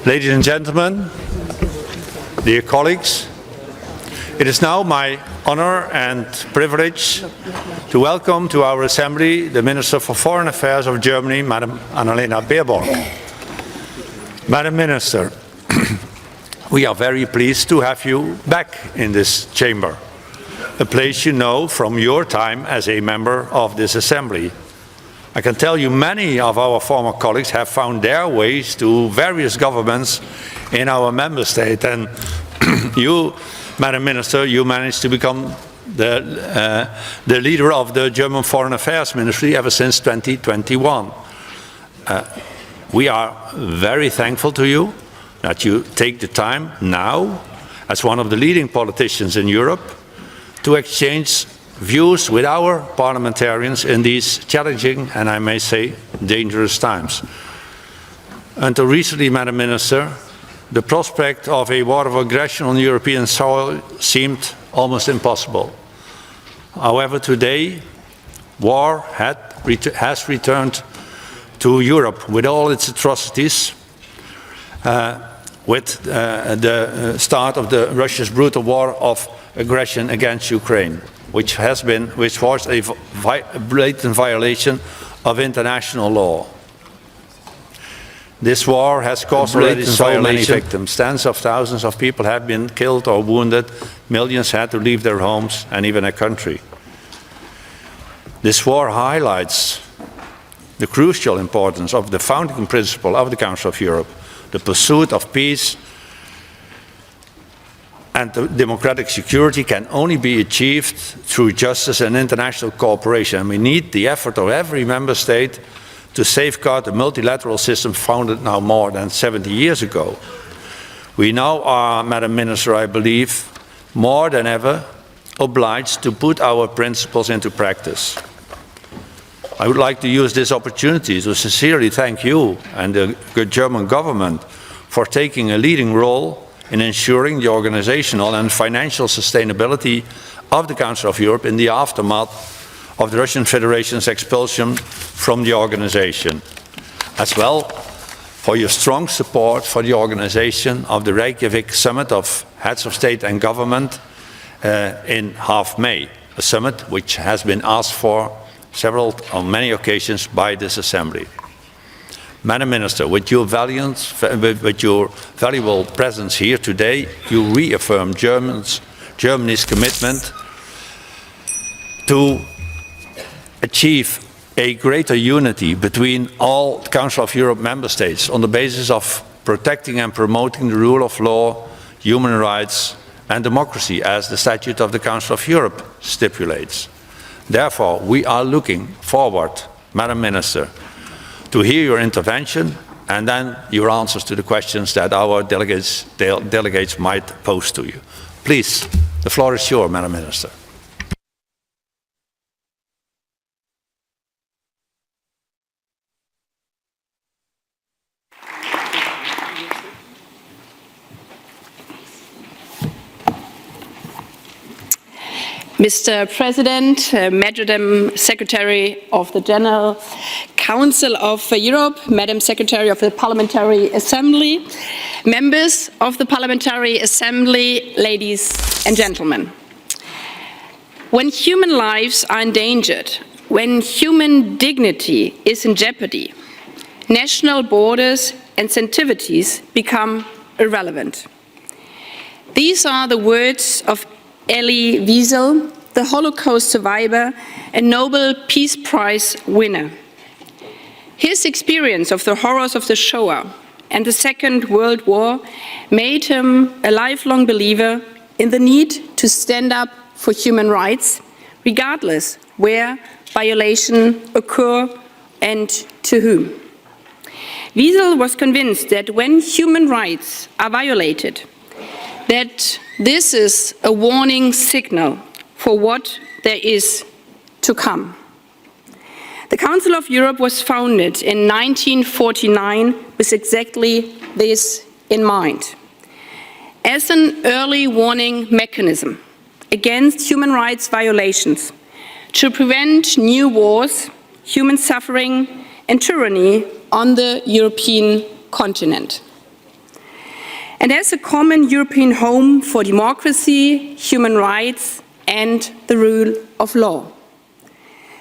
Ladies and gentlemen, dear colleagues, it is now my honor and privilege to welcome to our Assembly the Minister for Foreign Affairs of Germany, Madam Annalena Baerbock. Madam Minister, we are very pleased to have you back in this chamber, a place you know from your time as a member of this Assembly. I can tell you many of our former colleagues have found their ways to various governments in our member state, and you, Madam Minister, you managed to become the leader of the German Foreign Affairs Ministry ever since 2021. We are very thankful to you that you take the time now, as one of the leading politicians in Europe, to exchange views with our parliamentarians in these challenging and, I may say, dangerous times. Until recently, Madam Minister, the prospect of a war of aggression on European soil seemed almost impossible. However, today, war has returned to Europe with all its atrocities, with the start of Russia's brutal war of aggression against Ukraine, which was a blatant violation of international law. This war has caused already so many victims. Tens of thousands of people have been killed or wounded. Millions had to leave their homes and even a country. This war highlights the crucial importance of the founding principle of the Council of Europe, the pursuit of peace and democratic security can only be achieved through justice and international cooperation. And we need the effort of every member state to safeguard the multilateral system founded now more than 70 years ago. We now are, Madam Minister, I believe, more than ever obliged to put our principles into practice. I would like to use this opportunity to sincerely thank you and the good German government for taking a leading role in ensuring the organizational and financial sustainability of the Council of Europe in the aftermath of the Russian Federation's expulsion from the organization, as well for your strong support for the organization of the Reykjavik Summit of Heads of State and Government in half May, a summit which has been asked for on many occasions by this Assembly. Madam Minister, with your valuable presence here today, you reaffirm Germany's commitment to achieve a greater unity between all Council of Europe member states on the basis of protecting and promoting the rule of law, human rights and democracy, as the Statute of the Council of Europe stipulates. Therefore, we are looking forward, Madam Minister, to hear your intervention and then your answers to the questions that our delegates might pose to you. Please, the floor is yours, Madam Minister. Mr. President, Madam Secretary of the General Council of Europe, Madam Secretary of the Parliamentary Assembly, members of the Parliamentary Assembly, ladies and gentlemen. When human lives are endangered, when human dignity is in jeopardy, national borders and sensitivities become irrelevant. These are the words of Elie Wiesel, the Holocaust survivor and Nobel Peace Prize winner. His experience of the horrors of the Shoah and the Second World War made him a lifelong believer in the need to stand up for human rights, regardless where violation occur and to whom. Wiesel was convinced that when human rights are violated, that this is a warning signal for what there is to come. The Council of Europe was founded in 1949 with exactly this in mind, as an early warning mechanism against human rights violations, to prevent new wars, human suffering and tyranny on the European continent. and as a common European home for democracy, human rights, and the rule of law.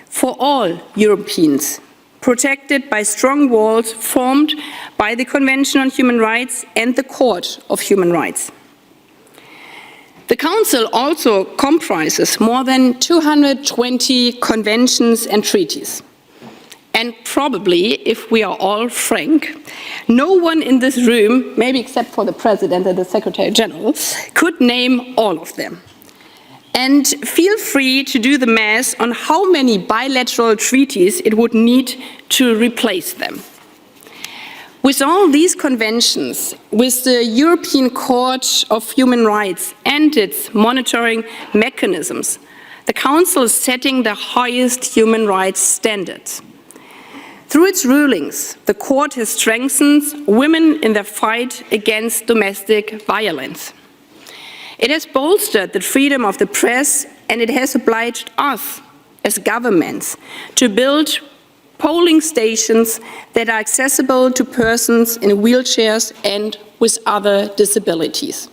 For all Europeans, protected by strong walls formed by the Convention on Human Rights and the Court of Human Rights. The Council also comprises more than 220 conventions and treaties. And probably, if we are all frank, no one in this room, maybe except for the President and the Secretary General, could name all of them. And feel free to do the math on how many bilateral treaties it would need to replace them. With all these conventions, with the European Court of Human Rights and its monitoring mechanisms, the Council is setting the highest human rights standards. Through its rulings, the Court has strengthened women in their fight against domestic violence. It has bolstered the freedom of the press, and it has obliged us, as governments, to build polling stations that are accessible to persons in wheelchairs and with other disabilities.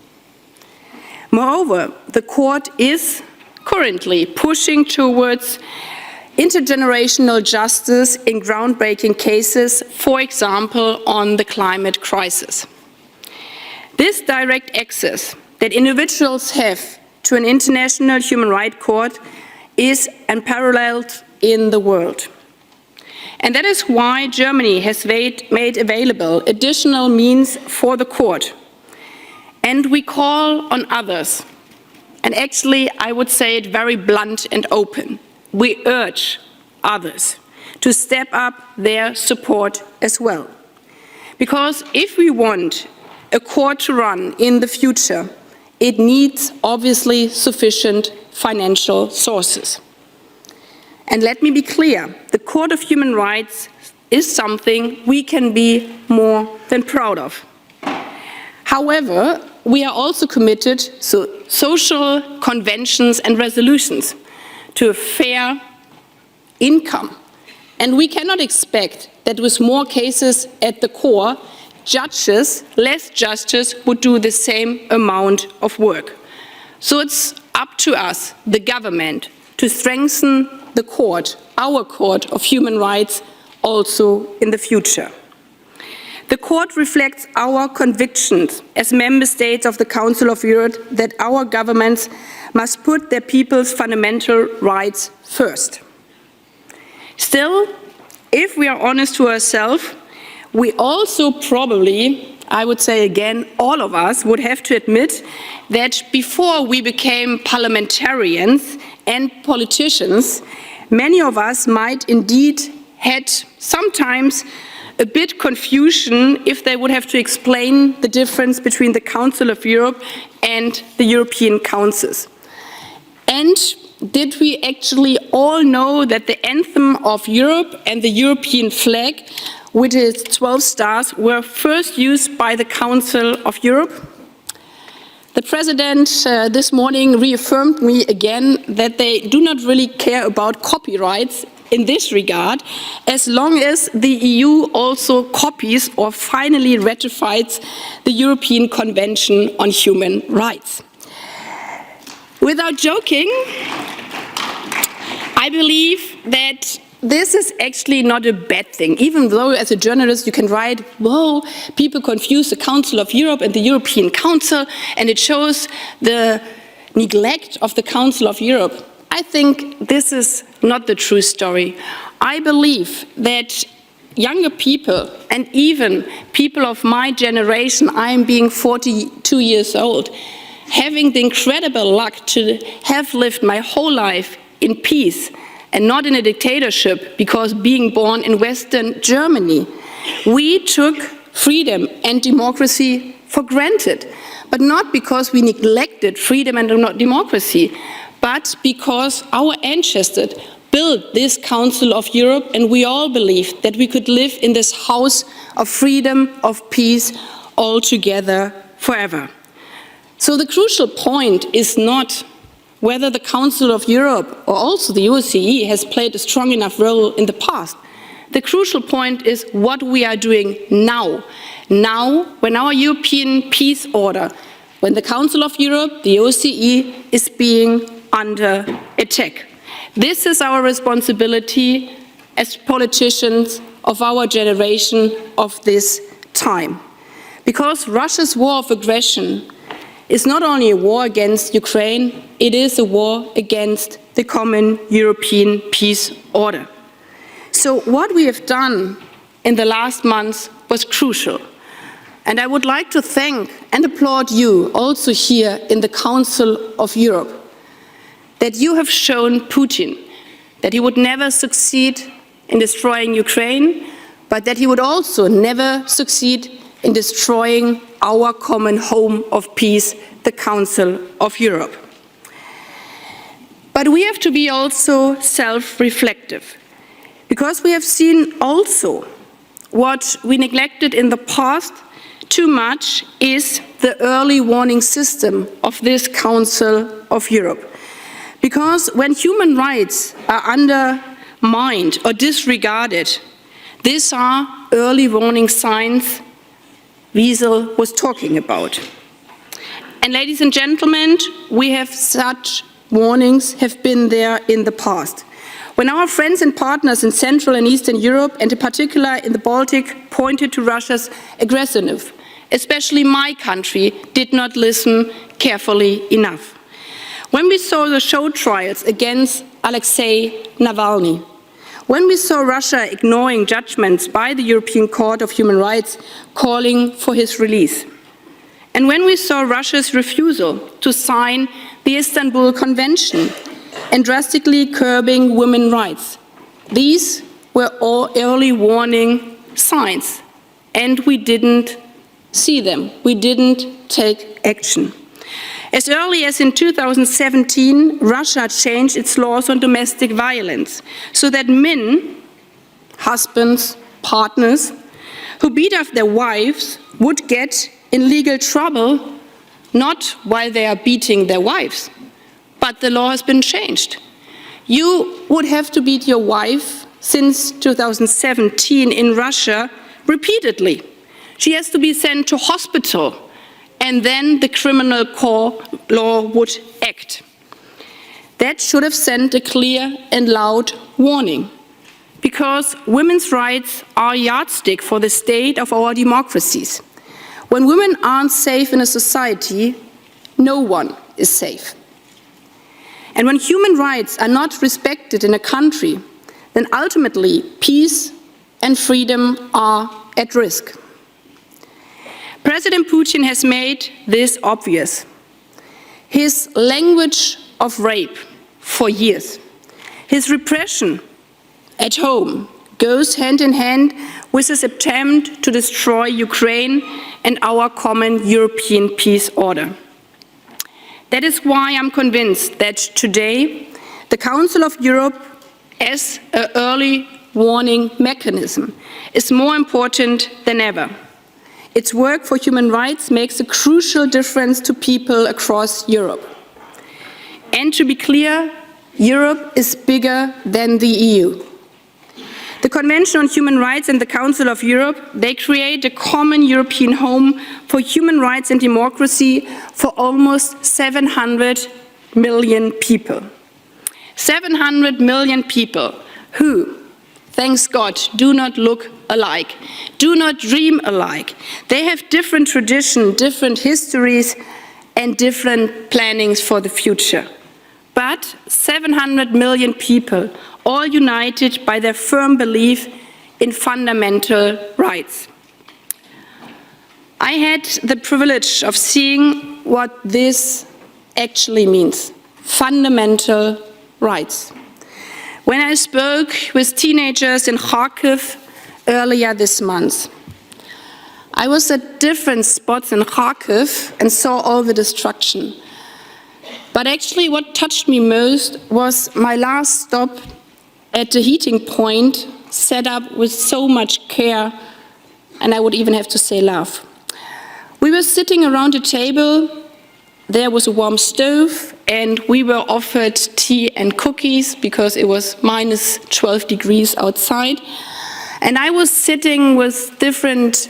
Moreover, the Court is currently pushing towards intergenerational justice in groundbreaking cases, for example, on the climate crisis. This direct access that individuals have to an international human rights court is unparalleled in the world. And that is why Germany has made available additional means for the court. And we call on others, and actually I would say it very blunt and open, we urge others to step up their support as well. Because if we want a court to run in the future, it needs obviously sufficient financial sources. And let me be clear, the Court of Human Rights is something we can be more than proud of. However, we are also committed to social conventions and resolutions, to a fair income. And we cannot expect that with more cases at the core, less judges would do the same amount of work. So it's up to us, the government, to strengthen the court, our Court of Human Rights, also in the future. The court reflects our convictions as member states of the Council of Europe that our governments must put their people's fundamental rights first. Still, if we are honest to ourselves, we also probably, I would say again, all of us would have to admit that before we became parliamentarians and politicians, many of us might indeed had sometimes a bit confusion if they would have to explain the difference between the Council of Europe and the European councils. And did we actually all know that the anthem of Europe and the European flag, with its 12 stars, were first used by the Council of Europe? The President this morning reaffirmed me again that they do not really care about copyrights in this regard, as long as the EU also copies or finally ratifies the European Convention on Human Rights. Without joking, I believe that this is actually not a bad thing, even though as a journalist you can write, whoa, people confuse the Council of Europe and the European Council, and it shows the neglect of the Council of Europe. I think this is not the true story. I believe that younger people, and even people of my generation, I am being 42 years old, having the incredible luck to have lived my whole life in peace and not in a dictatorship, because being born in Western Germany, we took freedom and democracy for granted, but not because we neglected freedom and democracy, but because our ancestors built this Council of Europe, and we all believed that we could live in this house of freedom, of peace, all together forever. So the crucial point is not whether the Council of Europe or also the OSCE has played a strong enough role in the past. The crucial point is what we are doing now, Now, when our European peace order, when the Council of Europe, the OSCE, is being under attack. This is our responsibility as politicians of our generation of this time. Because Russia's war of aggression is not only a war against Ukraine, it is a war against the common European peace order. So what we have done in the last months was crucial. And I would like to thank and applaud you also here in the Council of Europe, that you have shown Putin that he would never succeed in destroying Ukraine, but that he would also never succeed in destroying our common home of peace, the Council of Europe. But we have to be also self-reflective, because we have seen also what we neglected in the past too much is the early warning system of this Council of Europe. Because when human rights are undermined or disregarded, these are early warning signs Wiesel was talking about. And ladies and gentlemen, we have such warnings have been there in the past. When our friends and partners in Central and Eastern Europe, and in particular in the Baltic, pointed to Russia's aggressiveness, especially my country did not listen carefully enough. When we saw the show trials against Alexei Navalny, when we saw Russia ignoring judgments by the European Court of Human Rights calling for his release, and when we saw Russia's refusal to sign the Istanbul Convention and drastically curbing women's rights, these were all early warning signs, and we didn't see them. We didn't take action. As early as in 2017, Russia changed its laws on domestic violence so that men, husbands, partners, who beat up their wives would get in legal trouble, not while they are beating their wives, but the law has been changed. You would have to beat your wife since 2017 in Russia repeatedly. She has to be sent to hospital, and then the criminal law would act. That should have sent a clear and loud warning, because women's rights are a yardstick for the state of our democracies. When women aren't safe in a society, no one is safe. And when human rights are not respected in a country, then ultimately peace and freedom are at risk. President Putin has made this obvious. His language of rape for years, his repression at home goes hand in hand with his attempt to destroy Ukraine and our common European peace order. That is why I'm convinced that today the Council of Europe as an early warning mechanism is more important than ever. Its work for human rights makes a crucial difference to people across Europe. And to be clear, Europe is bigger than the EU. The Convention on Human Rights and the Council of Europe, they create a common European home for human rights and democracy for almost 700 million people. 700 million people who, thanks God, do not look alike, do not dream alike. They have different traditions, different histories, and different plannings for the future. But 700 million people, all united by their firm belief in fundamental rights. I had the privilege of seeing what this actually means, fundamental rights. When I spoke with teenagers in Kharkiv earlier this month, I was at different spots in Kharkiv and saw all the destruction. But actually what touched me most was my last stop at a heating point set up with so much care, and I would even have to say love. We were sitting around a table, there was a warm stove, and we were offered tea and cookies because it was minus 12 degrees outside. And I was sitting with different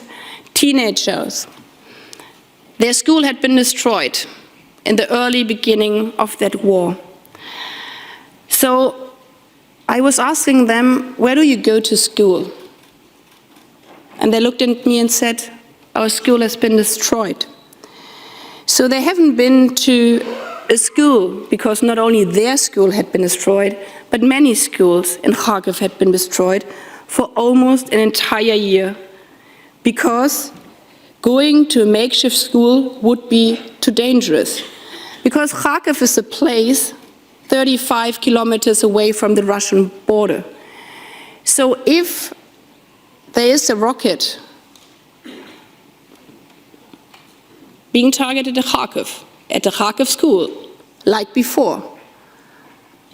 teenagers. Their school had been destroyed in the early beginning of that war. So I was asking them, where do you go to school? And they looked at me and said, our school has been destroyed. So they haven't been to a school because not only their school had been destroyed, but many schools in Kharkiv had been destroyed for almost an entire year, because going to a makeshift school would be too dangerous. Because Kharkiv is a place 35 kilometers away from the Russian border. So if there is a rocket being targeted at the Kharkiv school, like before,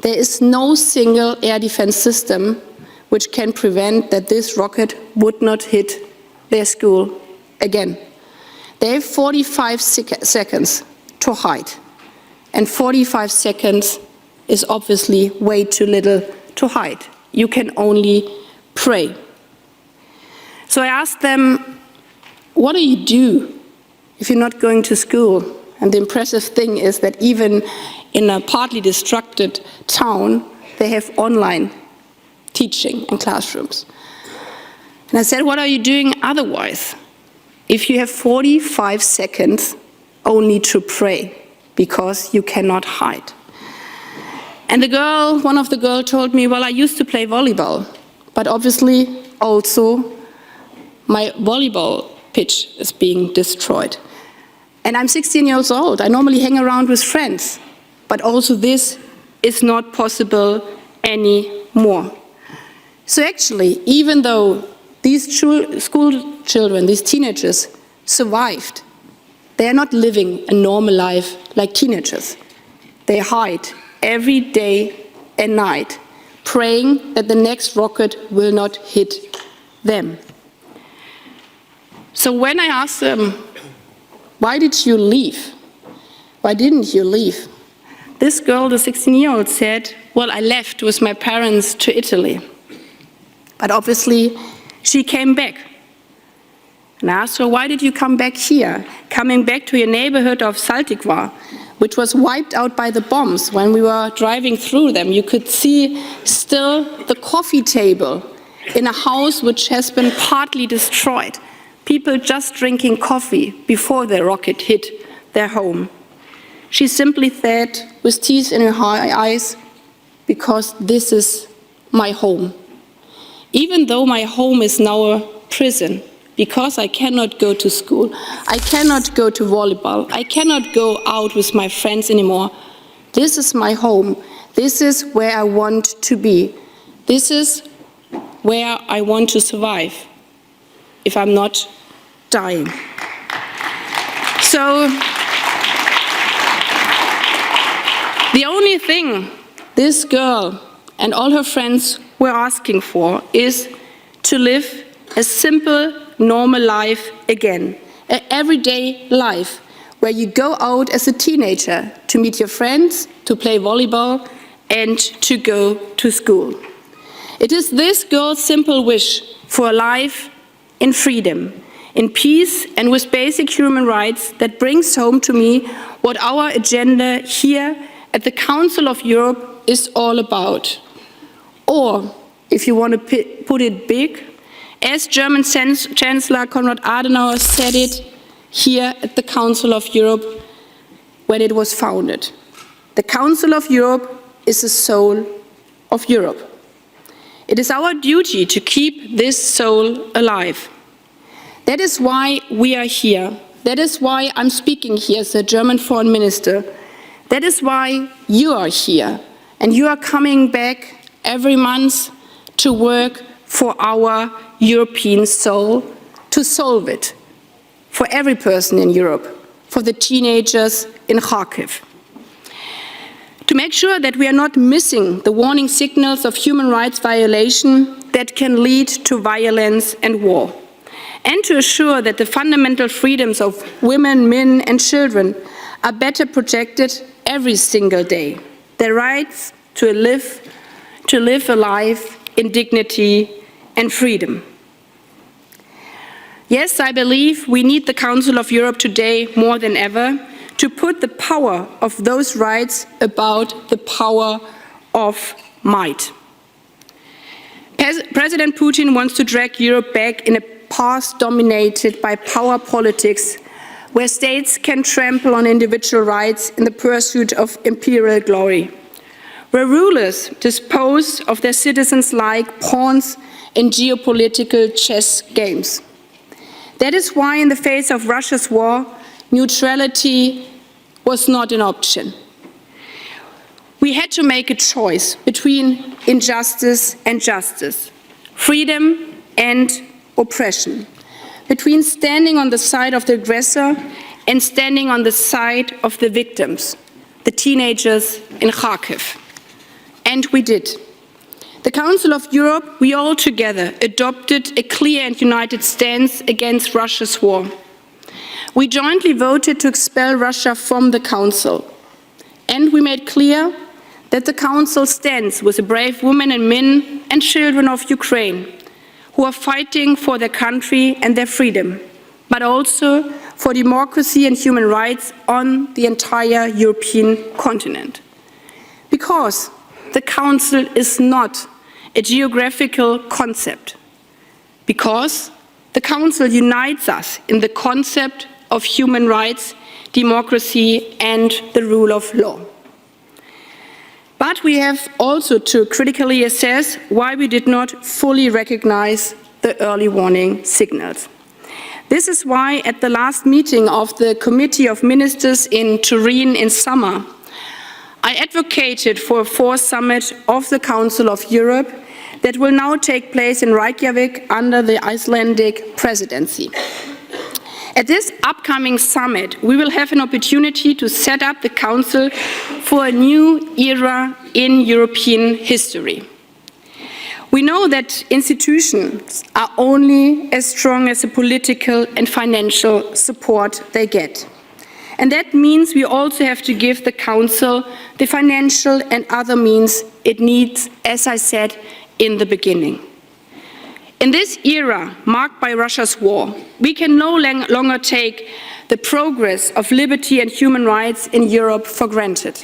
there is no single air defense system which can prevent that this rocket would not hit their school again. They have 45 seconds to hide, and 45 seconds is obviously way too little to hide. You can only pray. So I asked them, what do you do if you're not going to school? And the impressive thing is that even in a partly destructed town, they have online teaching in classrooms. And I said, what are you doing otherwise? If you have 45 seconds only to pray, because you cannot hide. And one of the girls told me, well, I used to play volleyball, but obviously also my volleyball pitch is being destroyed. And I'm 16 years old. I normally hang around with friends, but also this is not possible anymore. So actually, even though these school children, these teenagers, survived, they are not living a normal life like teenagers. They hide every day and night, praying that the next rocket will not hit them. So when I asked them, why did you leave? Why didn't you leave? This girl, the 16-year-old, said, well, I left with my parents to Italy. But obviously, she came back. And I asked her, why did you come back here? Coming back to your neighborhood of Saltikva, which was wiped out by the bombs. When we were driving through them, you could see still the coffee table in a house which has been partly destroyed. People just drinking coffee before the rocket hit their home. She simply said, with tears in her eyes, because this is my home. Even though my home is now a prison, because I cannot go to school, I cannot go to volleyball, I cannot go out with my friends anymore. This is my home. This is where I want to be. This is where I want to survive if I'm not dying. So the only thing this girl and all her friends were asking for is to live a simple, normal life again, an everyday life where you go out as a teenager to meet your friends, to play volleyball, and to go to school. It is this girl's simple wish for a life in freedom, in peace, and with basic human rights that brings home to me what our agenda here at the Council of Europe is all about. Or, if you want to put it big, as German Chancellor Konrad Adenauer said it here at the Council of Europe when it was founded. The Council of Europe is the soul of Europe. It is our duty to keep this soul alive. That is why we are here. That is why I'm speaking here as a German foreign minister. That is why you are here. And you are coming back every month to work for our European soul, to solve it for every person in Europe, for the teenagers in Kharkiv. To make sure that we are not missing the warning signals of human rights violation that can lead to violence and war. And to assure that the fundamental freedoms of women, men and children are better protected every single day. Their rights to live a life in dignity and freedom. Yes, I believe we need the Council of Europe today more than ever to put the power of those rights above the power of might. President Putin wants to drag Europe back in a past dominated by power politics, where states can trample on individual rights in the pursuit of imperial glory, where rulers dispose of their citizens like pawns in geopolitical chess games. That is why, in the face of Russia's war, neutrality was not an option. We had to make a choice between injustice and justice, freedom and oppression, between standing on the side of the aggressor and standing on the side of the victims, the teenagers in Kharkiv. And we did. The Council of Europe, we all together adopted a clear and united stance against Russia's war. We jointly voted to expel Russia from the Council. And we made clear that the Council stands with the brave women and men and children of Ukraine who are fighting for their country and their freedom, but also for democracy and human rights on the entire European continent. Because the Council is not a geographical concept. Because the Council unites us in the concept of human rights, democracy, and the rule of law. But we have also to critically assess why we did not fully recognize the early warning signals. This is why at the last meeting of the Committee of Ministers in Turin in summer, I advocated for a fourth summit of the Council of Europe that will now take place in Reykjavik under the Icelandic presidency. At this upcoming summit, we will have an opportunity to set up the Council for a new era in European history. We know that institutions are only as strong as the political and financial support they get. And that means we also have to give the Council the financial and other means it needs, as I said in the beginning. In this era marked by Russia's war, we can no longer take the progress of liberty and human rights in Europe for granted.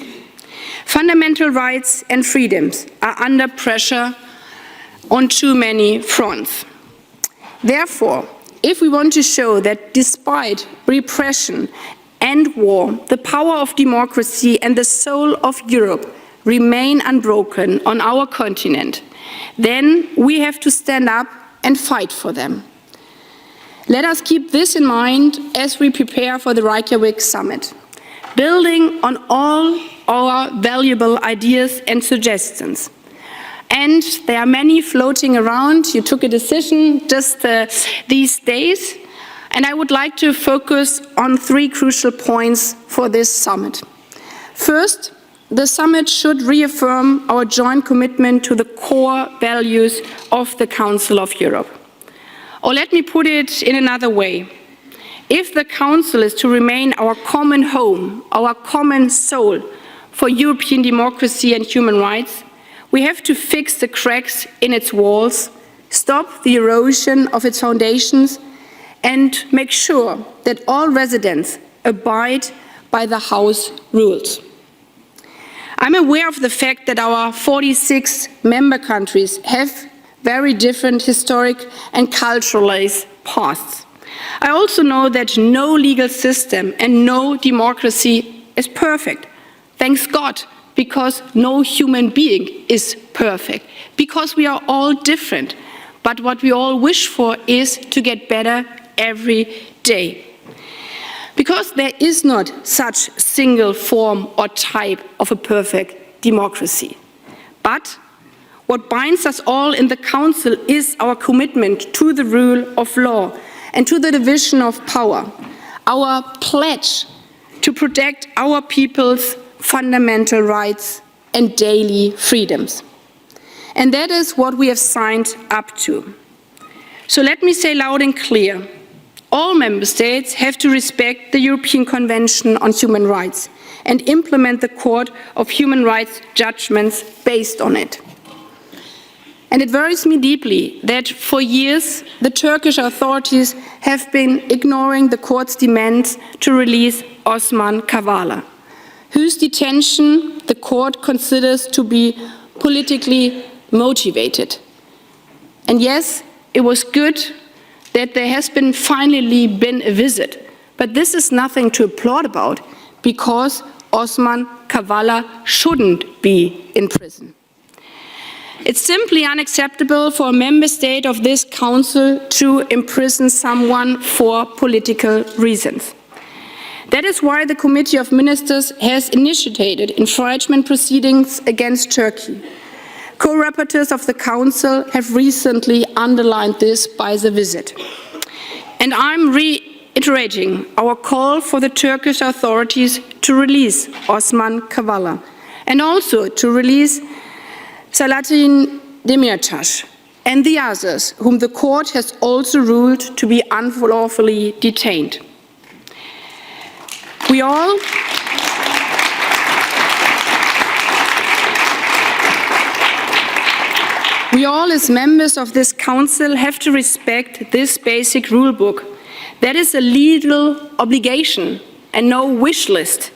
Fundamental rights and freedoms are under pressure on too many fronts. Therefore, if we want to show that despite repression and war, the power of democracy and the soul of Europe remain unbroken on our continent, then we have to stand up and fight for them. Let us keep this in mind as we prepare for the Reykjavik summit, building on all our valuable ideas and suggestions. And there are many floating around. You took a decision just these days. And I would like to focus on three crucial points for this summit. First, the summit should reaffirm our joint commitment to the core values of the Council of Europe. Or let me put it in another way. If the Council is to remain our common home, our common soul for European democracy and human rights, we have to fix the cracks in its walls, stop the erosion of its foundations, and make sure that all residents abide by the house rules. I'm aware of the fact that our 46 member countries have very different historic and cultural pasts. I also know that no legal system and no democracy is perfect. Thanks God, because no human being is perfect, because we are all different. But what we all wish for is to get better every day. Because there is not such single form or type of a perfect democracy. But what binds us all in the Council is our commitment to the rule of law and to the division of power, our pledge to protect our people's fundamental rights and daily freedoms. And that is what we have signed up to. So let me say loud and clear, all member states have to respect the European Convention on Human Rights and implement the Court of Human Rights judgments based on it. And it worries me deeply that for years the Turkish authorities have been ignoring the court's demands to release Osman Kavala, whose detention the court considers to be politically motivated. And yes, it was good that there has finally been a visit, but this is nothing to applaud about because Osman Kavala shouldn't be in prison. It's simply unacceptable for a member state of this council to imprison someone for political reasons. That is why the Committee of Ministers has initiated infringement proceedings against Turkey. Co-rapporteurs of the Council have recently underlined this by the visit. And I'm reiterating our call for the Turkish authorities to release Osman Kavala and also to release Selahattin Demirtas and the others whom the court has also ruled to be unlawfully detained. We all as members of this council have to respect this basic rule book. That is a legal obligation and no wish list.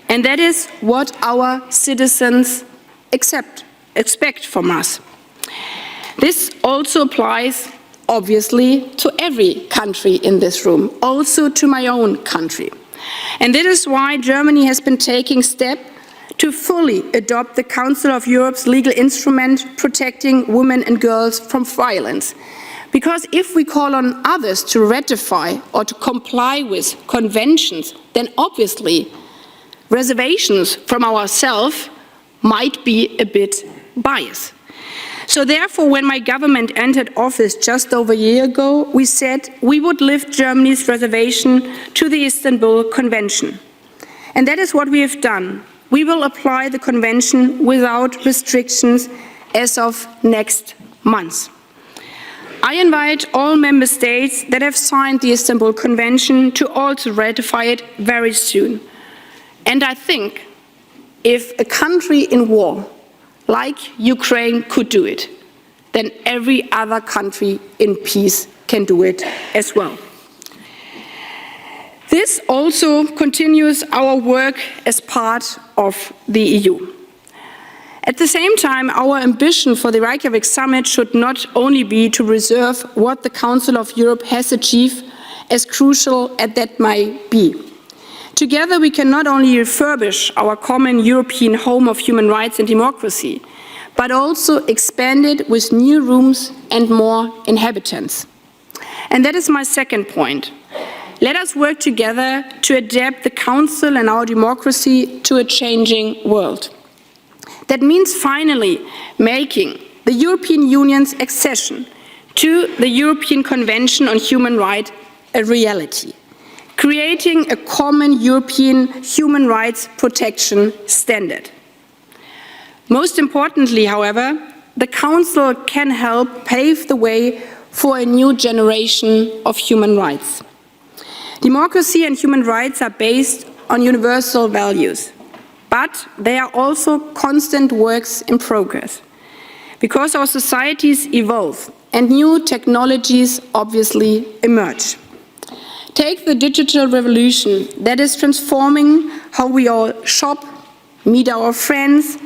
And that is what our citizens expect from us. This also applies, obviously, to every country in this room, also to my own country. And that is why Germany has been taking steps to fully adopt the Council of Europe's legal instrument protecting women and girls from violence. Because if we call on others to ratify or to comply with conventions, then obviously reservations from ourselves might be a bit biased. So therefore, when my government entered office just over a year ago, we said we would lift Germany's reservation to the Istanbul Convention. And that is what we have done. We will apply the convention without restrictions as of next month. I invite all member states that have signed the Istanbul Convention to also ratify it very soon. And I think if a country in war, like Ukraine, could do it, then every other country in peace can do it as well. This also continues our work as part of the EU. At the same time, our ambition for the Reykjavik summit should not only be to reserve what the Council of Europe has achieved, as crucial as that might be. Together we can not only refurbish our common European home of human rights and democracy, but also expand it with new rooms and more inhabitants. And that is my second point. Let us work together to adapt the Council and our democracy to a changing world. That means finally making the European Union's accession to the European Convention on Human Rights a reality, creating a common European human rights protection standard. Most importantly, however, the Council can help pave the way for a new generation of human rights. Democracy and human rights are based on universal values, but they are also constant works in progress, because our societies evolve and new technologies obviously emerge. Take the digital revolution that is transforming how we all shop, meet our friends,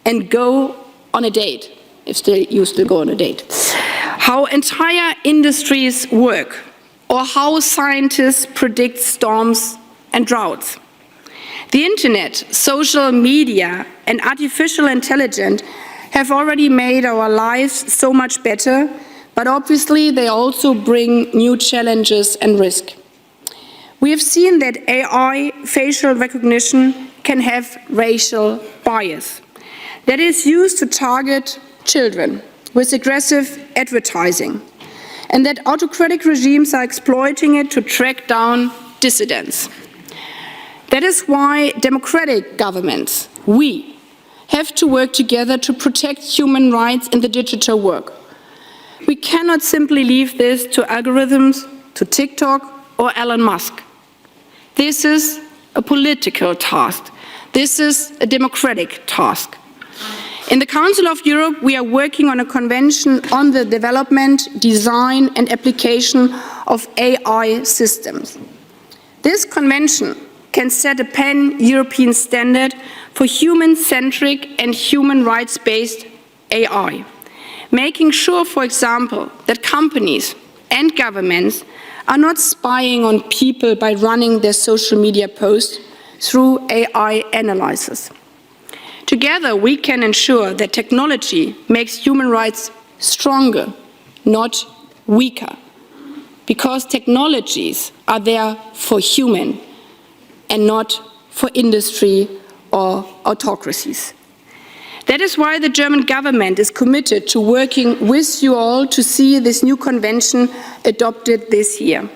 and go on a date, if you still go on a date. How entire industries work, or how scientists predict storms and droughts. The internet, social media, and artificial intelligence have already made our lives so much better, but obviously they also bring new challenges and risk. We have seen that AI facial recognition can have racial bias that is used to target children with aggressive advertising, and that autocratic regimes are exploiting it to track down dissidents. That is why democratic governments, we, have to work together to protect human rights in the digital world. We cannot simply leave this to algorithms, to TikTok or Elon Musk. This is a political task. This is a democratic task. In the Council of Europe, we are working on a convention on the development, design, and application of AI systems. This convention can set a pan-European standard for human-centric and human rights-based AI, making sure, for example, that companies and governments are not spying on people by running their social media posts through AI analysis. Together, we can ensure that technology makes human rights stronger, not weaker, because technologies are there for human and not for industry or autocracies. That is why the German government is committed to working with you all to see this new convention adopted this year.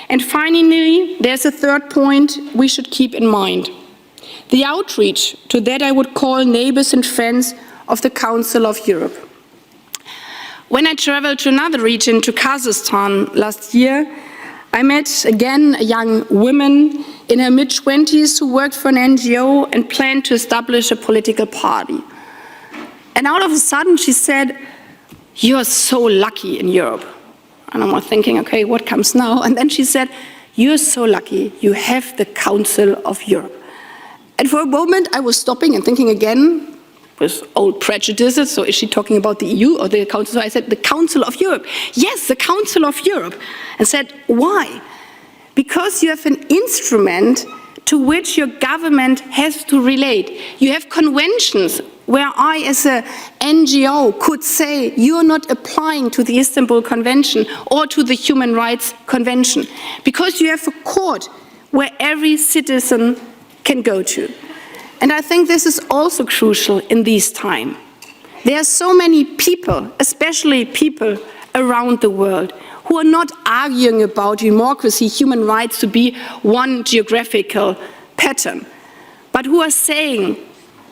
And finally, there's a third point we should keep in mind: the outreach to that I would call neighbors and friends of the Council of Europe. When I traveled to another region, to Kazakhstan last year, I met again a young woman in her mid-20s who worked for an NGO and planned to establish a political party. And all of a sudden she said, "You're so lucky in Europe." And I'm thinking, okay, what comes now? And then she said, "You're so lucky, you have the Council of Europe." And for a moment I was stopping and thinking again, with old prejudices, so is she talking about the EU or the Council? So I said, the Council of Europe. Yes, the Council of Europe. And said, why? Because you have an instrument to which your government has to relate. You have conventions where I, as an NGO, could say, you're not applying to the Istanbul Convention or to the Human Rights Convention, because you have a court where every citizen can go to. And I think this is also crucial in these times. There are so many people, especially people around the world, who are not arguing about democracy, human rights to be one geographical pattern, but who are saying,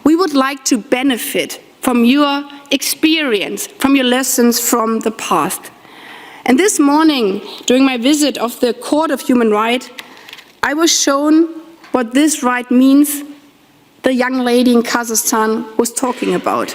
we would like to benefit from your experience, from your lessons from the past. And this morning, during my visit of the Court of Human Rights, I was shown what this right means the young lady in Kazakhstan was talking about.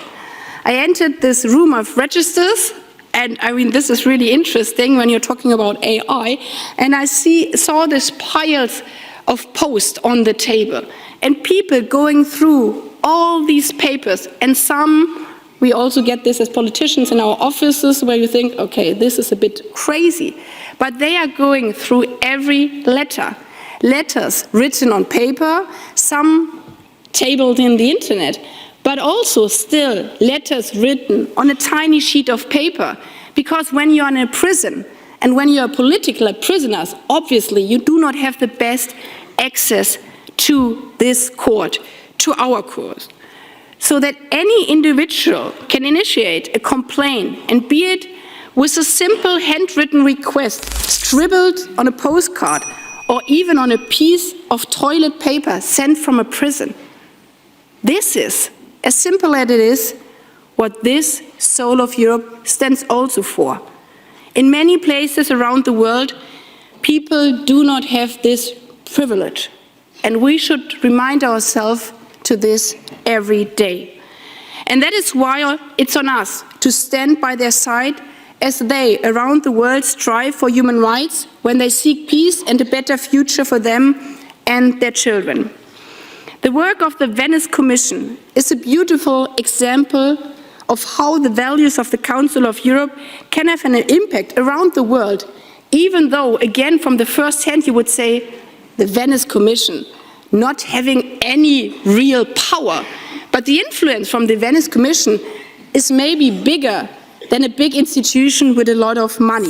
I entered this room of registers, and I mean, this is really interesting when you're talking about AI, and I saw these piles of posts on the table, and people going through all these papers, and some, we also get this as politicians in our offices, where you think, okay, this is a bit crazy, but they are going through every letter. Letters written on paper, some tabled in the internet, but also still letters written on a tiny sheet of paper. Because when you're in a prison and when you're political prisoners, obviously you do not have the best access to this court, to our court. So that any individual can initiate a complaint, and be it with a simple handwritten request scribbled on a postcard or even on a piece of toilet paper sent from a prison. This is, as simple as it is, what this soul of Europe stands also for. In many places around the world, people do not have this privilege, and we should remind ourselves to this every day. And that is why it's on us to stand by their side as they around the world strive for human rights, when they seek peace and a better future for them and their children. The work of the Venice Commission is a beautiful example of how the values of the Council of Europe can have an impact around the world, even though, again, from the first hand, you would say the Venice Commission not having any real power. But the influence from the Venice Commission is maybe bigger than a big institution with a lot of money.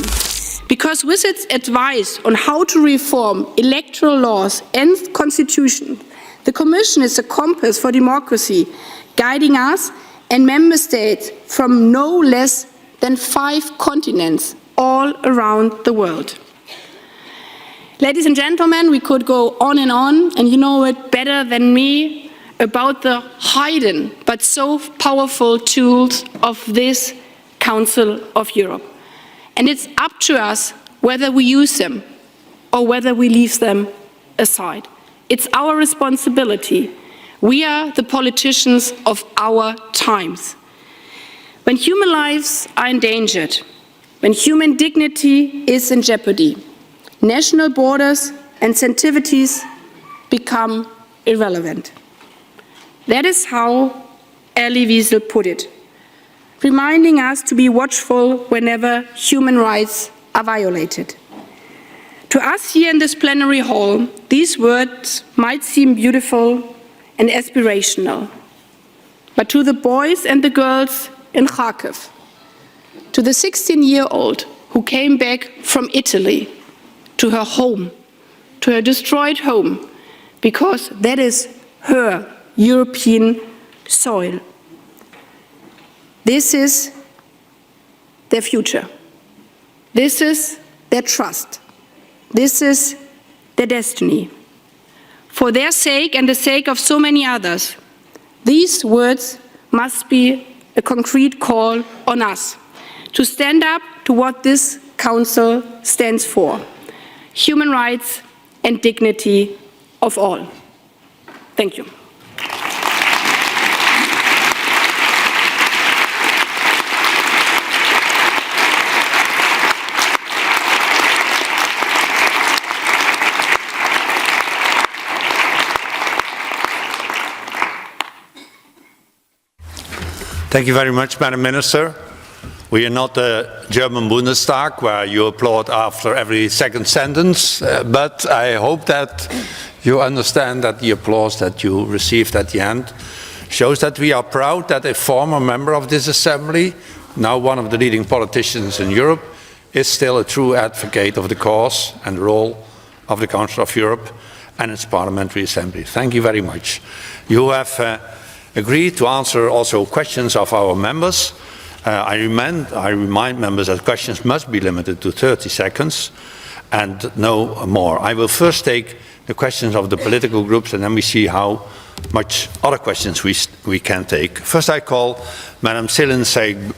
Because with its advice on how to reform electoral laws and constitutions, the Commission is a compass for democracy, guiding us and member states from no less than 5 continents all around the world. Ladies and gentlemen, we could go on, and you know it better than me about the hidden but so powerful tools of this Council of Europe. And it's up to us whether we use them or whether we leave them aside. It's our responsibility. We are the politicians of our times. When human lives are endangered, when human dignity is in jeopardy, national borders and sensitivities become irrelevant. That is how Elie Wiesel put it, reminding us to be watchful whenever human rights are violated. To us here in this plenary hall, these words might seem beautiful and aspirational, but to the boys and the girls in Kharkiv, to the 16-year-old who came back from Italy to her home, to her destroyed home, because that is her European soil. This is their future. This is their trust. This is their destiny. For their sake and the sake of so many others, these words must be a concrete call on us to stand up to what this Council stands for: human rights and dignity of all. Thank you. Thank you very much, Madam Minister. We are not the German Bundestag, where you applaud after every second sentence, but I hope that you understand that the applause that you received at the end shows that we are proud that a former member of this assembly, now one of the leading politicians in Europe, is still a true advocate of the cause and role of the Council of Europe and its Parliamentary Assembly. Thank you very much. You have agreed to answer also questions of our members. I remind members that questions must be limited to 30 seconds and no more. I will first take the questions of the political groups, and then we see how much other questions we can take. First I call Madam Selin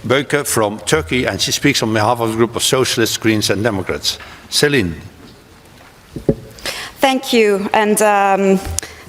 Böke from Turkey, and she speaks on behalf of the group of Socialists, Greens and Democrats. Selin. Thank you. And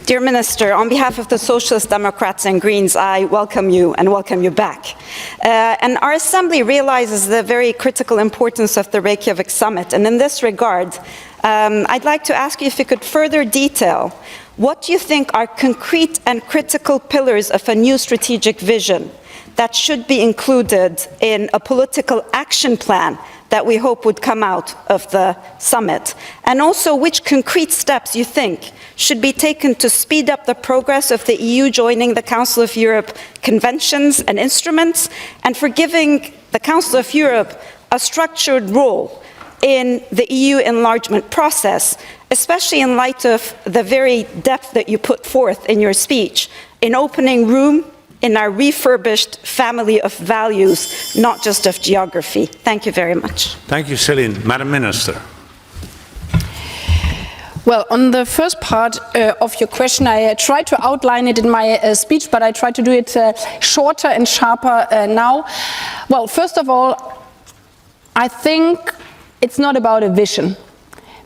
dear Minister, on behalf of the Socialists, Democrats and Greens, I welcome you and welcome you back. And our Assembly realizes the very critical importance of the Reykjavik Summit. And in this regard, I'd like to ask you if you could further detail what you think are concrete and critical pillars of a new strategic vision that should be included in a political action plan that we hope would come out of the summit, and also which concrete steps you think should be taken to speed up the progress of the EU joining the Council of Europe conventions and instruments, and for giving the Council of Europe a structured role in the EU enlargement process, especially in light of the very depth that you put forth in your speech, in opening room in our refurbished family of values, not just of geography. Thank you very much. Thank you, Selin. Madam Minister. Well, on the first part of your question, I tried to outline it in my speech, but I tried to do it shorter and sharper now. Well, first of all, I think it's not about a vision,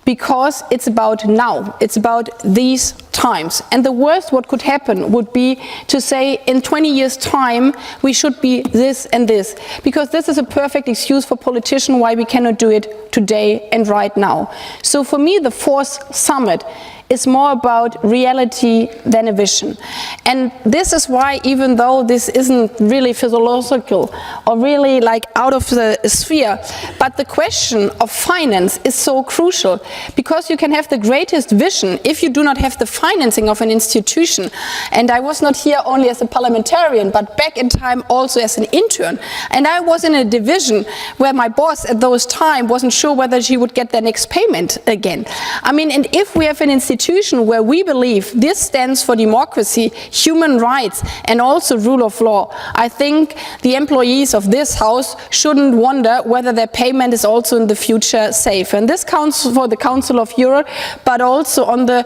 because it's about now, it's about these times. And the worst what could happen would be to say in 20 years' time we should be this and this, because this is a perfect excuse for politicians why we cannot do it today and right now. So for me the fourth summit is more about reality than a vision. And this is why, even though this isn't really physiological or really like out of the sphere, but the question of finance is so crucial, because you can have the greatest vision if you do not have the financing of an institution. And I was not here only as a parliamentarian, but back in time also as an intern. And I was in a division where my boss at those time wasn't sure whether she would get the next payment again. I mean, and if we have an institution where we believe this stands for democracy, human rights, and also rule of law, I think the employees of this House shouldn't wonder whether their payment is also in the future safe. And this counts for the Council of Europe, but also on the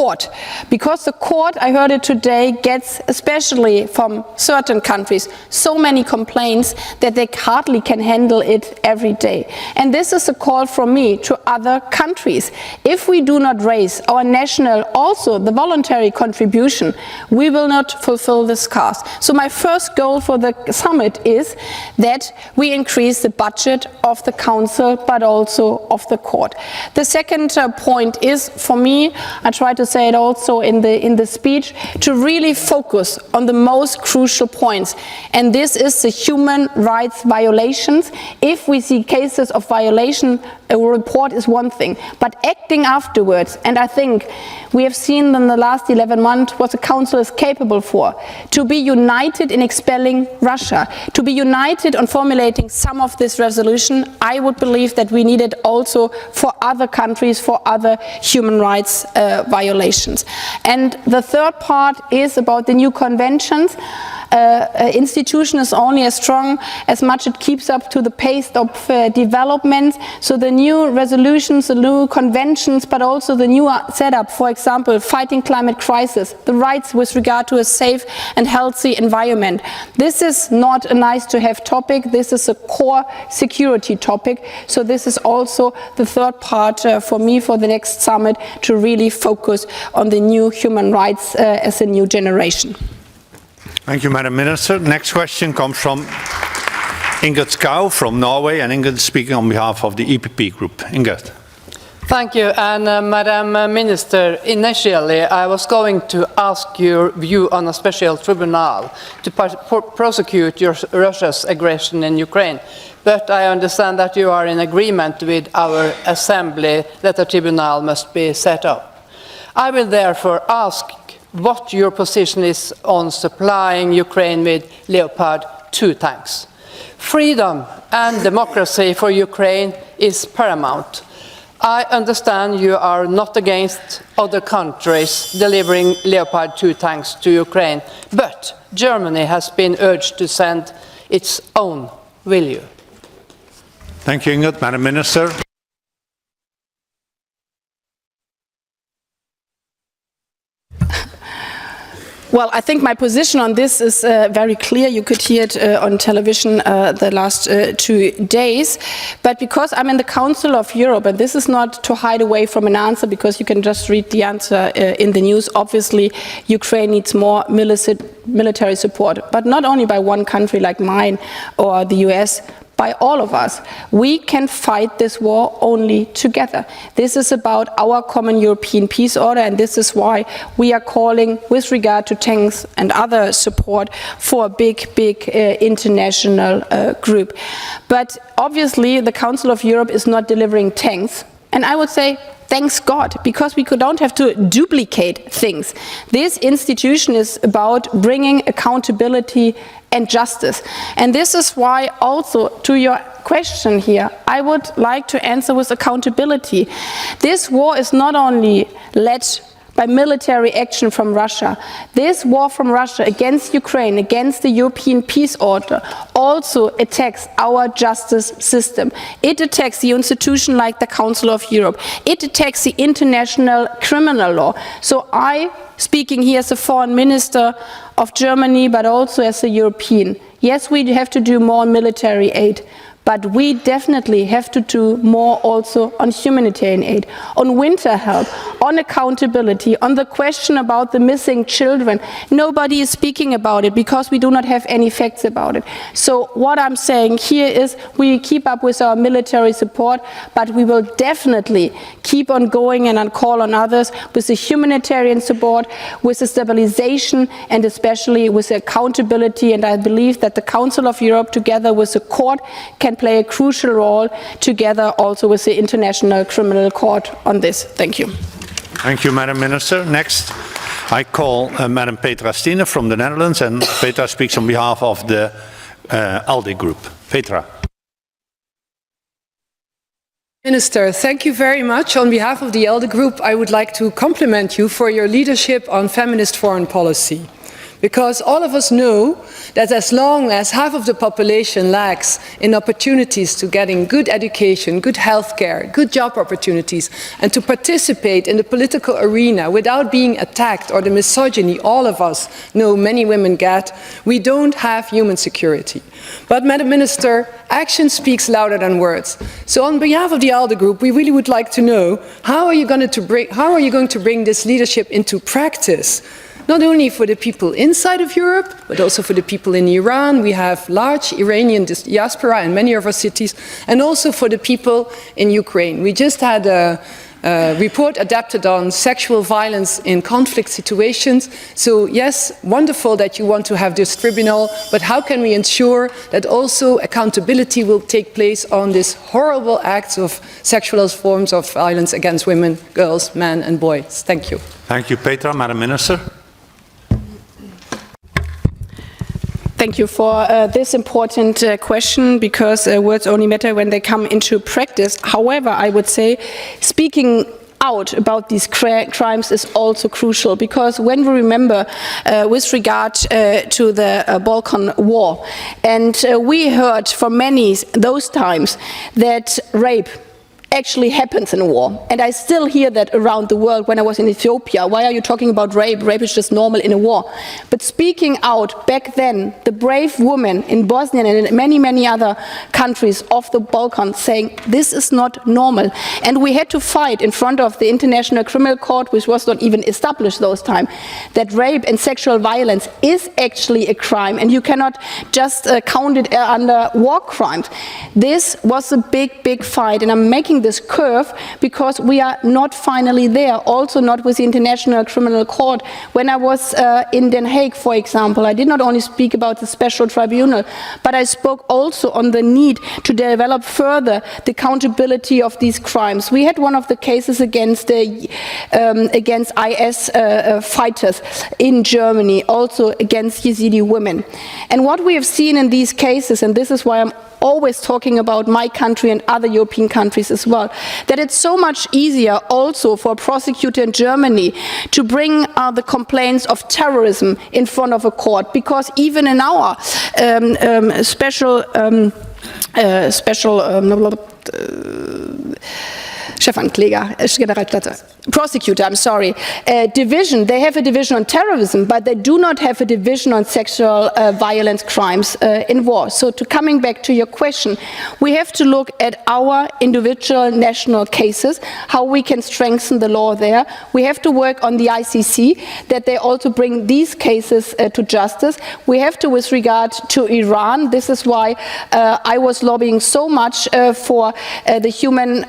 court, because the court, I heard it today, gets, especially from certain countries, so many complaints that they hardly can handle it every day. And this is a call from me to other countries. If we do not raise our national, also the voluntary contribution, we will not fulfill this task. So my first goal for the summit is that we increase the budget of the Council, but also of the court. The second point is, for me, I try to say it also in the speech, to really focus on the most crucial points. And this is the human rights violations. If we see cases of violation, a report is one thing, but acting afterwards, and I think we have seen in the last 11 months what the Council is capable for, to be united in expelling Russia, to be united on formulating some of this resolution. I would believe that we need it also for other countries, for other human rights violations. And the third part is about the new conventions. Institution is only as strong as much it keeps up to the pace of development. So the new resolutions, the new conventions, but also the new setup, for example, fighting climate crisis, the rights with regard to a safe and healthy environment. This is not a nice to have topic, this is a core security topic. So this is also the third part for me for the next summit, to really focus on the new human rights as a new generation. Thank you, Madam Minister. Next question comes from Ingrid Skau from Norway, and Ingrid is speaking on behalf of the EPP group. Ingrid. Thank you, and Madam Minister, initially I was going to ask your view on a special tribunal to prosecute Russia's aggression in Ukraine, but I understand that you are in agreement with our Assembly that a tribunal must be set up. I will therefore ask what your position is on supplying Ukraine with Leopard 2 tanks. Freedom and democracy for Ukraine is paramount. I understand you are not against other countries delivering Leopard 2 tanks to Ukraine, but Germany has been urged to send its own. Will you? Thank you, Ingrid. Madam Minister. Well, I think my position on this is very clear. You could hear it on television the last 2 days. But because I'm in the Council of Europe, and this is not to hide away from an answer, because you can just read the answer in the news, obviously Ukraine needs more military support, but not only by one country like mine or the US, by all of us. We can fight this war only together. This is about our common European peace order, and this is why we are calling, with regard to tanks and other support, for a big international group. But obviously the Council of Europe is not delivering tanks, and I would say thanks God, because we don't have to duplicate things. This institution is about bringing accountability and justice. And this is why also, to your question here, I would like to answer with accountability. This war is not only led by military action from Russia. This war from Russia against Ukraine, against the European peace order, also attacks our justice system. It attacks the institution like the Council of Europe. It attacks the international criminal law. So I, speaking here as a foreign minister of Germany, but also as a European, yes, we have to do more military aid, but we definitely have to do more also on humanitarian aid, on winter help, on accountability, on the question about the missing children. Nobody is speaking about it because we do not have any facts about it. So what I'm saying here is we keep up with our military support, but we will definitely keep on going and on call on others with the humanitarian support, with the stabilization, and especially with the accountability. And I believe that the Council of Europe, together with the court, can play a crucial role, together also with the International Criminal Court on this. Thank you. Thank you, Madam Minister. Next, I call Madam Petra Stine from the Netherlands, and Petra speaks on behalf of the ALDE group. Petra. Minister, thank you very much. On behalf of the ALDE group, I would like to compliment you for your leadership on feminist foreign policy. Because all of us know that as long as half of the population lacks in opportunities to getting good education, good healthcare, good job opportunities, and to participate in the political arena without being attacked or the misogyny all of us know many women get, we don't have human security. But, Madam Minister, action speaks louder than words. So on behalf of the ALDE Group, we really would like to know, how are you going to bring this leadership into practice? Not only for the people inside of Europe, but also for the people in Iran. We have large Iranian diaspora in many of our cities, and also for the people in Ukraine. We just had a report adapted on sexual violence in conflict situations. So yes, wonderful that you want to have this tribunal, but how can we ensure that also accountability will take place on these horrible acts of sexual forms of violence against women, girls, men and boys? Thank you. Thank you, Petra. Madam Minister. Thank you for this important question, because words only matter when they come into practice. However, I would say speaking out about these crimes is also crucial, because when we remember with regard to the Balkan War, and we heard from many those times that rape actually happens in a war. And I still hear that around the world. When I was in Ethiopia, why are you talking about rape? Rape is just normal in a war. But speaking out back then, the brave women in Bosnia and in many, many other countries of the Balkans saying this is not normal. And we had to fight in front of the International Criminal Court, which was not even established those times, that rape and sexual violence is actually a crime, and you cannot just count it under war crimes. This was a big, big fight, and I'm making this curve because we are not finally there, also not with the International Criminal Court. When I was in Den Haag, for example, I did not only speak about the special tribunal, but I spoke also on the need to develop further the accountability of these crimes. We had one of the cases against IS fighters in Germany, also against Yazidi women. And what we have seen in these cases, and this is why I'm always talking about my country and other European countries as well, that it's so much easier also for a prosecutor in Germany to bring the complaints of terrorism in front of a court, because even in our prosecutor, I'm sorry, division. They have a division on terrorism, but they do not have a division on sexual violence crimes in war. So coming back to your question, we have to look at our individual national cases, how we can strengthen the law there. We have to work on the ICC, that they also bring these cases to justice. We have to, with regard to Iran, this is why I was lobbying so much for the Human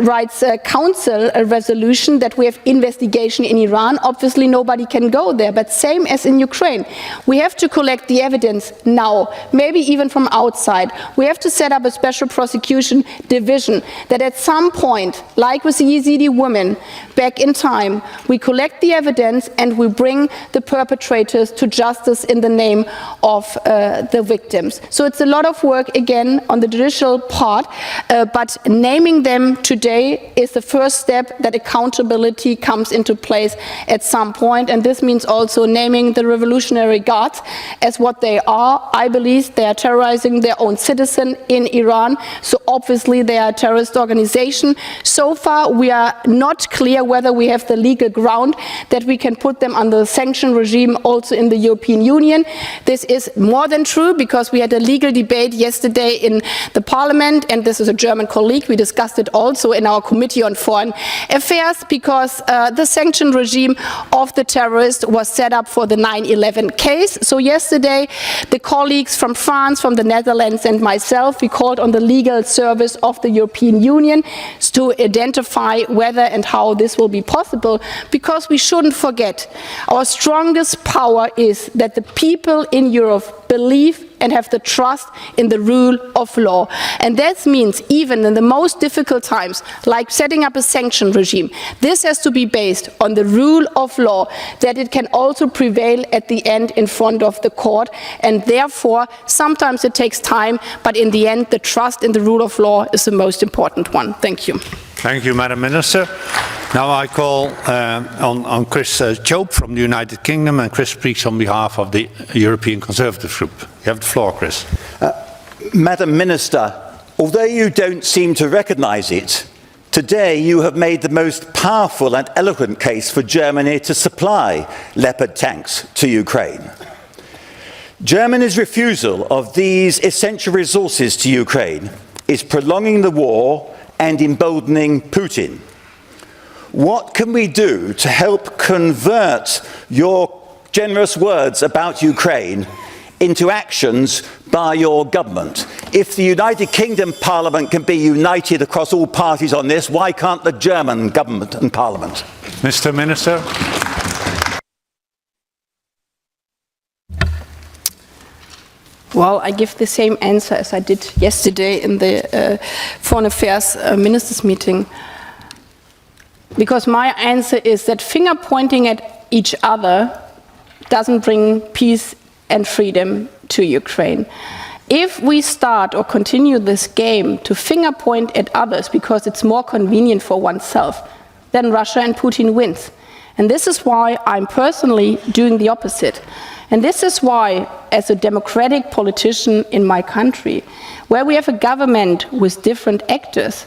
Rights Council resolution, that we have investigation in Iran. Obviously nobody can go there, but same as in Ukraine. We have to collect the evidence now, maybe even from outside. We have to set up a special prosecution division, that at some point, like with the Yazidi women back in time, we collect the evidence and we bring the perpetrators to justice in the name of the victims. So it's a lot of work again on the judicial part, but naming them today is the first step, that accountability comes into place at some point, and this means also naming the Revolutionary Guards as what they are. I believe they are terrorizing their own citizen in Iran, so obviously they are a terrorist organization. So far we are not clear whether we have the legal ground that we can put them under the sanction regime also in the European Union. This is more than true, because we had a legal debate yesterday in the Parliament, and this is a German colleague. We discussed it also in our Committee on Foreign Affairs, because the sanction regime of the terrorists was set up for the 9/11 case. So yesterday the colleagues from France, from the Netherlands and myself, we called on the legal service of the European Union to identify whether and how this will be possible, because we shouldn't forget, our strongest power is that the people in Europe believe and have the trust in the rule of law. And that means even in the most difficult times, like setting up a sanction regime, this has to be based on the rule of law, that it can also prevail at the end in front of the court. And therefore, sometimes it takes time, but in the end, the trust in the rule of law is the most important one. Thank you. Thank you, Madam Minister. Now I call on Chris Jope from the United Kingdom, and Chris speaks on behalf of the European Conservative Group. You have the floor, Chris. Madam Minister, although you don't seem to recognise it, today you have made the most powerful and eloquent case for Germany to supply Leopard tanks to Ukraine. Germany's refusal of these essential resources to Ukraine is prolonging the war and emboldening Putin. What can we do to help convert your generous words about Ukraine into actions by your government? If the United Kingdom Parliament can be united across all parties on this, why can't the German government and Parliament? Mr. Minister. Well, I give the same answer as I did yesterday in the Foreign Affairs Ministers meeting. Because my answer is that finger pointing at each other doesn't bring peace and freedom to Ukraine. If we start or continue this game to finger point at others because it's more convenient for oneself, then Russia and Putin wins. And this is why I'm personally doing the opposite. And this is why, as a democratic politician in my country, where we have a government with different actors,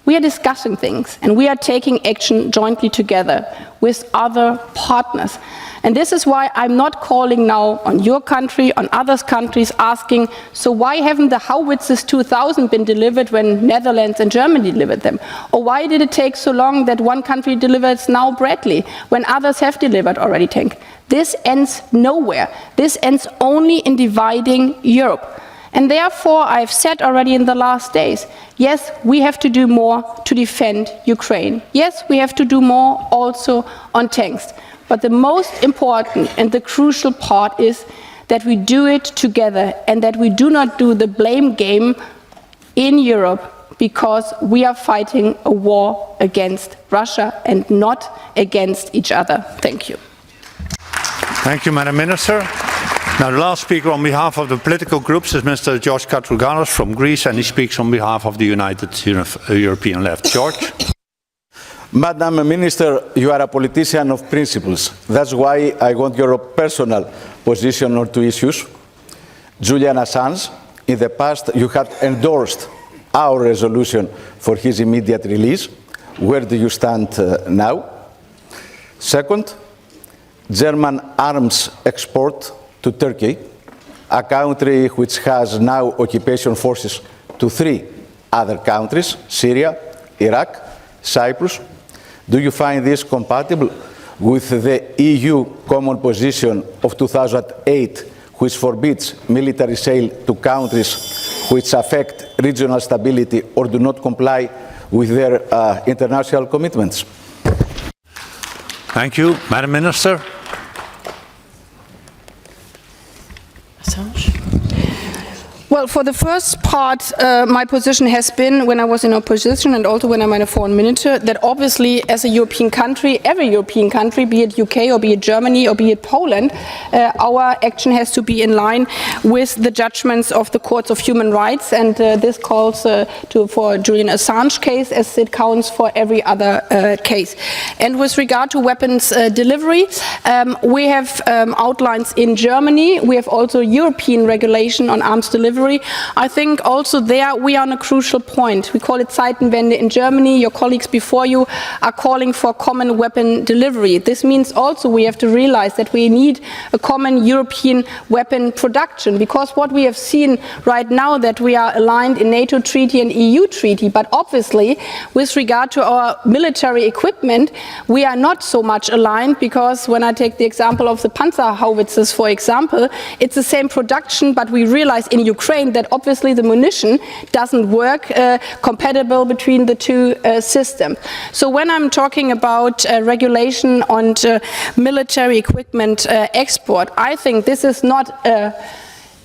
we are discussing things and we are taking action jointly together with other partners. And this is why I'm not calling now on your country, on other countries, asking, so why haven't the Howitzers 2000 been delivered when Netherlands and Germany delivered them? Or why did it take so long that one country delivers now Bradley when others have delivered already tank? This ends nowhere. This ends only in dividing Europe. And therefore, I've said already in the last days, yes, we have to do more to defend Ukraine. Yes, we have to do more also on tanks. But the most important and the crucial part is that we do it together and that we do not do the blame game in Europe because we are fighting a war against Russia and not against each other. Thank you. Thank you, Madam Minister. Now, the last speaker on behalf of the political groups is Mr. George Katrougalos from Greece, and he speaks on behalf of the United European Left. George? Madam Minister, you are a politician of principles. That's why I want your personal position on two issues. Julian Assange, in the past you had endorsed our resolution for his immediate release. Where do you stand now? Second, German arms export to Turkey, a country which has now occupation forces to 3 other countries, Syria, Iraq, Cyprus. Do you find this compatible with the EU common position of 2008, which forbids military sale to countries which affect regional stability or do not comply with their international commitments? Thank you. Madam Minister? Well, for the first part, my position has been, when I was in opposition and also when I'm in a foreign minister, that obviously as a European country, every European country, be it UK or be it Germany or be it Poland, our action has to be in line with the judgments of the courts of human rights, and this calls for Julian Assange case as it counts for every other case. And with regard to weapons delivery, we have outlines in Germany. We have also European regulation on arms delivery. I think also there we are on a crucial point. We call it Zeitenwende in Germany. Your colleagues before you are calling for common weapon delivery. This means also we have to realize that we need a common European weapon production, because what we have seen right now that we are aligned in NATO treaty and EU treaty, but obviously with regard to our military equipment we are not so much aligned, because when I take the example of the Panzer howitzers, for example, it's the same production, but we realize in Ukraine that obviously the munition doesn't work compatible between the two systems. So when I'm talking about regulation on military equipment export, I think this is not a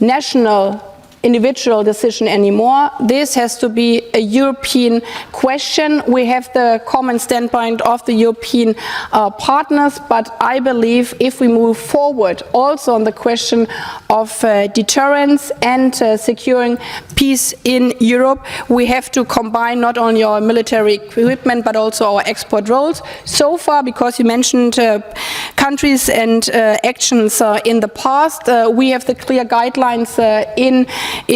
national individual decision anymore. This has to be a European question. We have the common standpoint of the European partners, but I believe if we move forward also on the question of deterrence and securing peace in Europe, we have to combine not only our military equipment but also our export roles. So far, because you mentioned countries and actions in the past, we have the clear guidelines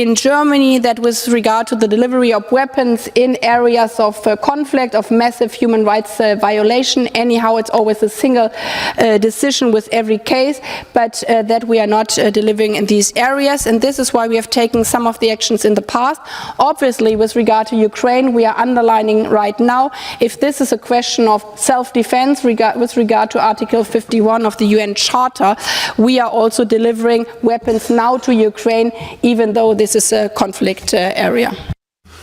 in Germany that with regard to the delivery of weapons in areas of conflict, of massive human rights violation. Anyhow, it's always a single decision with every case, but that we are not delivering in these areas, and this is why we have taken some of the actions in the past. Obviously, with regard to Ukraine, we are underlining right now, if this is a question of self-defense with regard to Article 51 of the UN Charter, we are also delivering weapons now to Ukraine, even though this is a conflict area.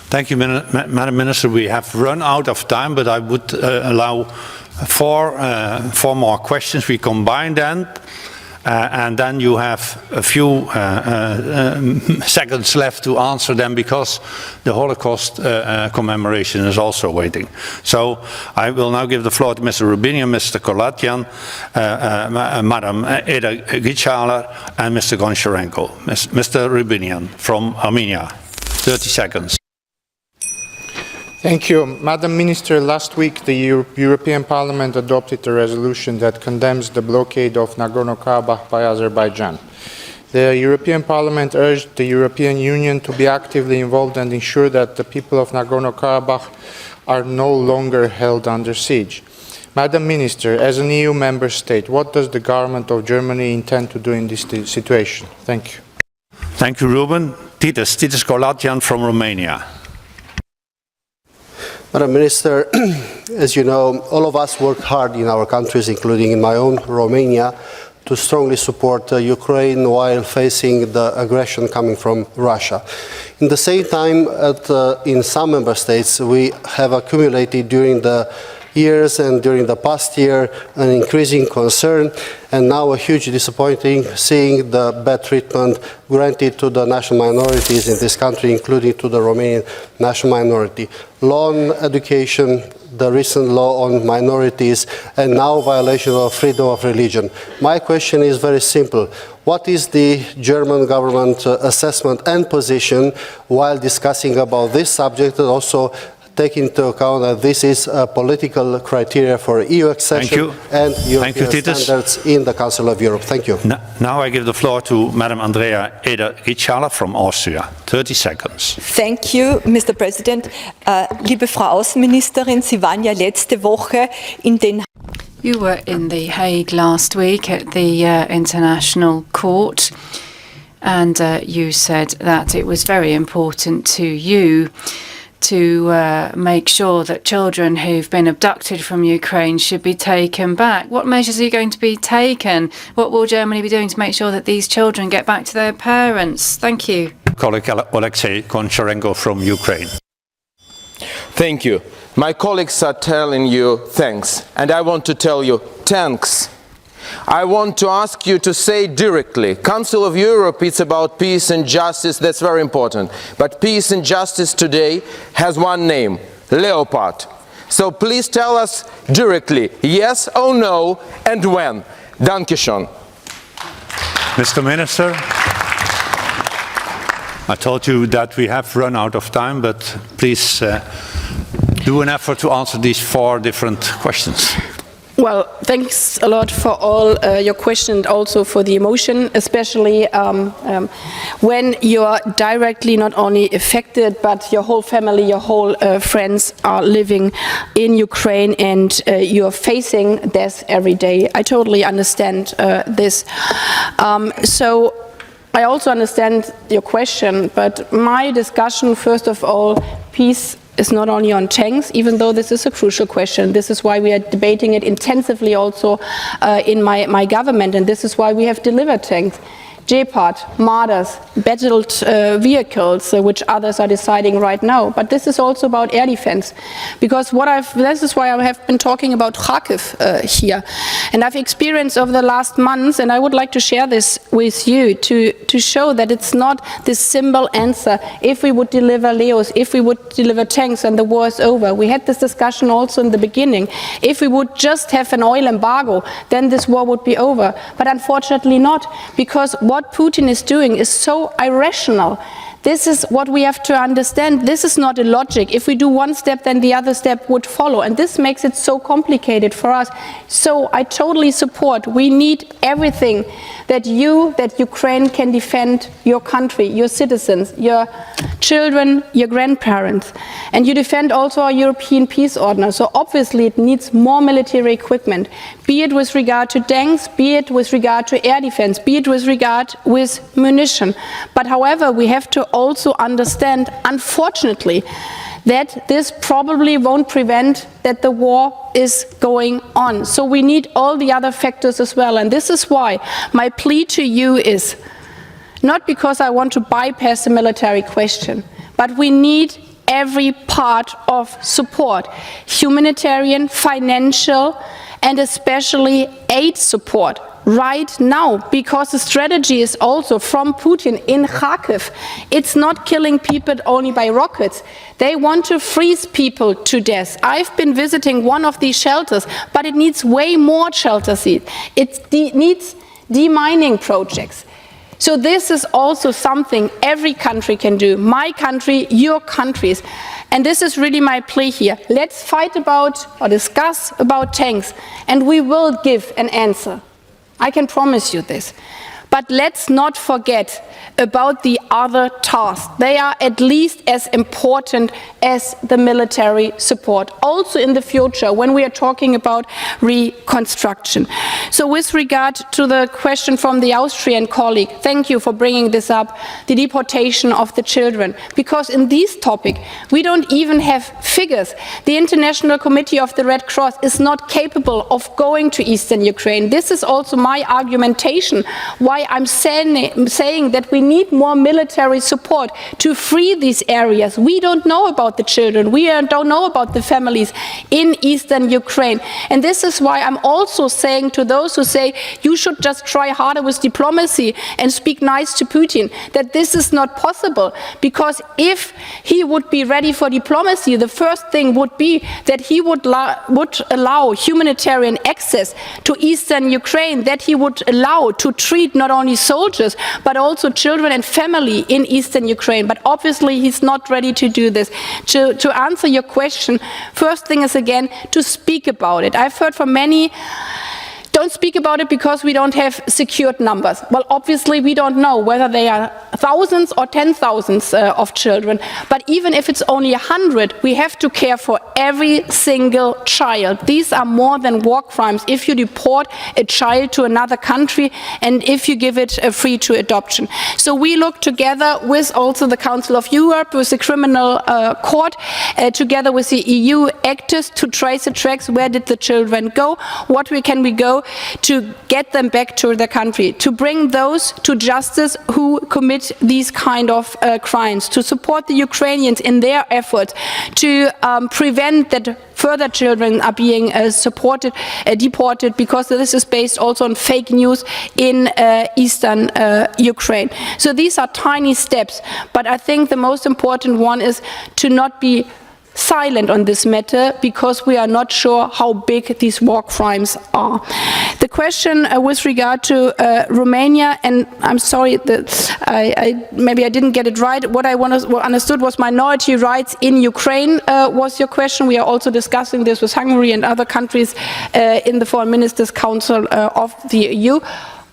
Thank you, Madam Minister. We have run out of time, but I would allow four more questions. We combine them, and then you have a few seconds left to answer them because the Holocaust commemoration is also waiting. So I will now give the floor to Mr. Rubinian, Mr. Kolatyan, Madam Eda Gitschaler, and Mr. Goncharenko. Mr. Rubinian from Armenia, 30 seconds. Thank you. Madam Minister, last week the European Parliament adopted a resolution that condemns the blockade of Nagorno-Karabakh by Azerbaijan. The European Parliament urged the European Union to be actively involved and ensure that the people of Nagorno-Karabakh are no longer held under siege. Madam Minister, as an EU member state, what does the government of Germany intend to do in this situation? Thank you. Thank you, Ruben. Titus Kolatyan from Romania. Madam Minister, as you know, all of us worked hard in our countries, including in my own, Romania, to strongly support Ukraine while facing the aggression coming from Russia. In the same time, in some member states, we have accumulated during the years and during the past year an increasing concern and now a huge disappointing seeing the bad treatment granted to the national minorities in this country, including to the Romanian national minority. Law on education, the recent law on minorities, and now violation of freedom of religion. My question is very simple. What is the German government assessment and position while discussing about this subject, and also take into account that this is a political criteria for EU accession and European standards in the Council of Europe? Thank you. Now I give the floor to Madam Andrea Eder Gitschaler from Austria. 30 seconds. Thank you, Mr. President. Liebe Frau Außenministerin, Sie waren ja letzte Woche in Den You were in The Hague last week at the International Court, and you said that it was very important to you to make sure that children who've been abducted from Ukraine should be taken back. What measures are you going to be taken? What will Germany be doing to make sure that these children get back to their parents? Thank you. Colleague Alexei Goncharenko from Ukraine. Thank you. My colleagues are telling you thanks, and I want to tell you thanks. I want to ask you to say directly, Council of Europe, it's about peace and justice, that's very important. But peace and justice today has one name, Leopard. So please tell us directly, yes or no, and when. Dankeschön. Mr. Minister, I told you that we have run out of time, but please do an effort to answer these 4 different questions. Well, thanks a lot for all your questions and also for the emotion, especially when you're directly not only affected, but your whole family, your whole friends are living in Ukraine and you're facing death every day. I totally understand this. So I also understand your question, but my discussion, first of all, peace is not only on tanks, even though this is a crucial question. This is why we are debating it intensively also in my government, and this is why we have delivered tanks. Gepard, Marder's, battled vehicles, which others are deciding right now. But this is also about air defense, because this is why I have been talking about Kharkiv here. And I've experienced over the last months, and I would like to share this with you to show that it's not this simple answer. If we would deliver Leos, if we would deliver tanks, and the war is over. We had this discussion also in the beginning. If we would just have an oil embargo, then this war would be over. But unfortunately not, because what Putin is doing is so irrational. This is what we have to understand. This is not a logic. If we do one step, then the other step would follow. And this makes it so complicated for us. So I totally support. We need everything that Ukraine can defend your country, your citizens, your children, your grandparents. And you defend also our European peace order. So obviously it needs more military equipment, be it with regard to tanks, be it with regard to air defense, be it with regard with munition. But however, we have to also understand, unfortunately, that this probably won't prevent that the war is going on. So we need all the other factors as well. And this is why my plea to you is not because I want to bypass the military question, but we need every part of support, humanitarian, financial, and especially aid support right now, because the strategy is also from Putin in Kharkiv. It's not killing people only by rockets. They want to freeze people to death. I've been visiting one of these shelters, but it needs way more shelters. It needs demining projects. So this is also something every country can do. My country, your countries. And this is really my plea here. Let's fight about or discuss about tanks, and we will give an answer. I can promise you this. But let's not forget about the other tasks. They are at least as important as the military support, also in the future when we are talking about reconstruction. So with regard to the question from the Austrian colleague, thank you for bringing this up, the deportation of the children, because in this topic we don't even have figures. The International Committee of the Red Cross is not capable of going to eastern Ukraine. This is also my argumentation why I'm saying that we need more military support to free these areas. We don't know about the children. We don't know about the families in eastern Ukraine. And this is why I'm also saying to those who say you should just try harder with diplomacy and speak nice to Putin, that this is not possible. Because if he would be ready for diplomacy, the first thing would be that he would allow humanitarian access to eastern Ukraine, that he would allow to treat not only soldiers but also children and family in eastern Ukraine. But obviously he's not ready to do this. To answer your question, first thing is again to speak about it. I've heard from many, don't speak about it because we don't have secured numbers. Well, obviously we don't know whether they are thousands or 10,000s of children, but even if it's only 100, we have to care for every single child. These are more than war crimes if you deport a child to another country and if you give it free to adoption. So we look together with also the Council of Europe, with the Criminal Court, together with the EU actors to trace the tracks. Where did the children go? What can we go to get them back to the country, to bring those to justice who commit these kind of crimes, to support the Ukrainians in their efforts to prevent that further children are being deported, because this is based also on fake news in eastern Ukraine. So these are tiny steps, but I think the most important one is to not be silent on this matter, because we are not sure how big these war crimes are. The question with regard to Romania, and I'm sorry that maybe I didn't get it right. What I understood was minority rights in Ukraine was your question. We are also discussing this with Hungary and other countries in the Foreign Ministers' Council of the EU.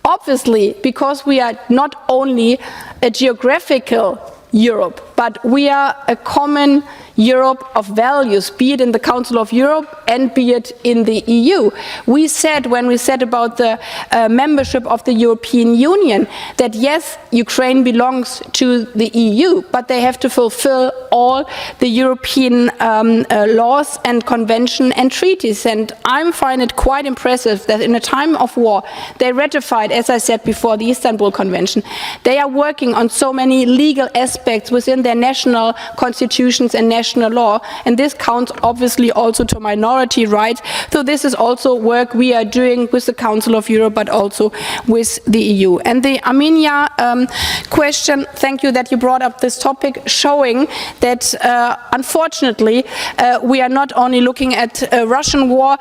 Obviously, because we are not only a geographical Europe, but we are a common Europe of values, be it in the Council of Europe and be it in the EU. We said, when we said about the membership of the European Union, that yes, Ukraine belongs to the EU, but they have to fulfill all the European laws and convention and treaties. And I find it quite impressive that in a time of war, they ratified, as I said before, the Istanbul Convention. They are working on so many legal aspects within their national constitutions and national law, and this counts obviously also to minority rights. So this is also work we are doing with the Council of Europe, but also with the EU. And the Armenia question, thank you that you brought up this topic, showing that unfortunately we are not only looking at a Russian war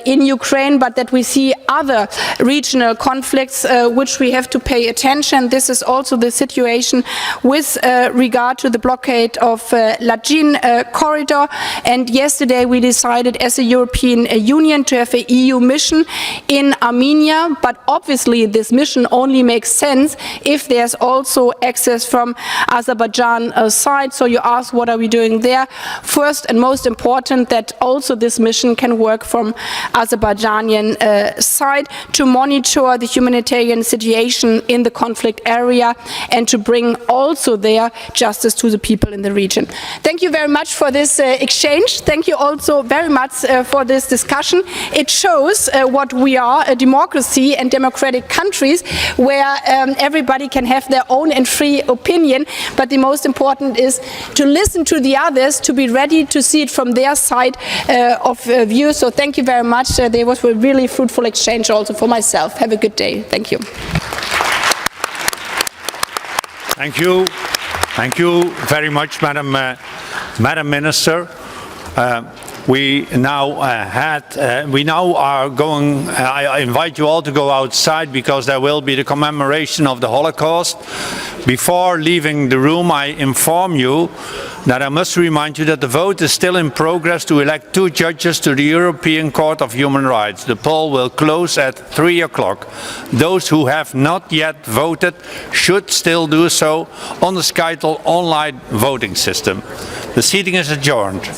in Ukraine, but that we see other regional conflicts which we have to pay attention. This is also the situation with regard to the blockade of Lajin corridor, and yesterday we decided as a European Union to have an EU mission in Armenia, but obviously this mission only makes sense if there's also access from Azerbaijan side. So you ask, what are we doing there? First and most important, that also this mission can work from Azerbaijani side to monitor the humanitarian situation in the conflict area and to bring also there justice to the people in the region. Thank you very much for this exchange. Thank you also very much for this discussion. It shows what we are, a democracy and democratic countries where everybody can have their own and free opinion, but the most important is to listen to the others, to be ready to see it from their side of view. So thank you very much. There was a really fruitful exchange also for myself. Have a good day. Thank you. Thank you. Thank you very much, Madam Minister. We now are going, I invite you all to go outside because there will be the commemoration of the Holocaust. Before leaving the room, I inform you that I must remind you that the vote is still in progress to elect 2 judges to the European Court of Human Rights. The poll will close at 3 o'clock. Those who have not yet voted should still do so on the Skytel online voting system. The sitting is adjourned.